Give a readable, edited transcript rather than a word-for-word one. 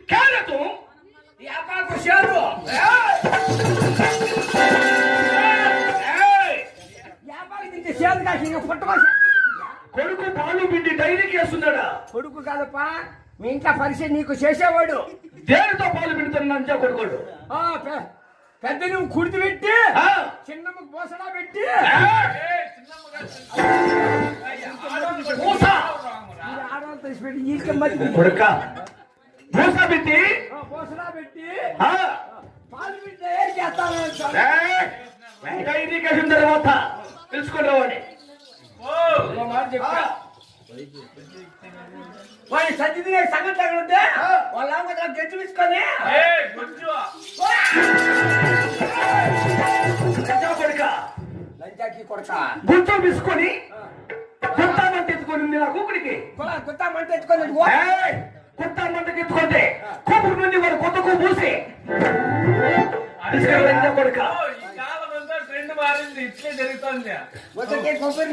क्या रे तू व्यापार को शेरू వ్యాపారం తింటే సేల్ కాసి పుట్టకోస కొడుకు పాలు పిండి డైరీకి వేస్తున్నాడా? కొడుకు కాదప్పా మీ ఇంట్లో పరిచయం నీకు చేసేవాడు. దేనితో పాలు పిండుతున్నా కొడుకోడు? పెద్ద నువ్వు కుడితి పెట్టి ఆ, చిన్నమ్మకు పోసడా పెట్టి మూస ఆడవాళ్ళు తీసి పెట్టి ఈ మధ్య కొడుక మూస పెట్టి పోసడా పెట్టి ఆ, పాలు పెట్టి ఏం చేస్తాను డైరీకి వేసిన తర్వాత తెలుసుకుంటావని వాళ్ళు సజ్జి తినే సంగతి అక్కడ ఉంటే వాళ్ళ గెజ్జు తీసుకొని కొడుక లంచాకి కొడక గుంత తీసుకొని గుంతామంట ఎత్తుకొని నా కూకుడికి గుత్తా మంట ఎత్తుకొని గుంతామంటకి ఎత్తుకుంటే కూపురు నుండి వాడు కొత్తకు పూసి కొడుక ఈ కాలం అంతా ట్రెండ్ మారింది, ఇట్లే జరుగుతుంది. కొబ్బరి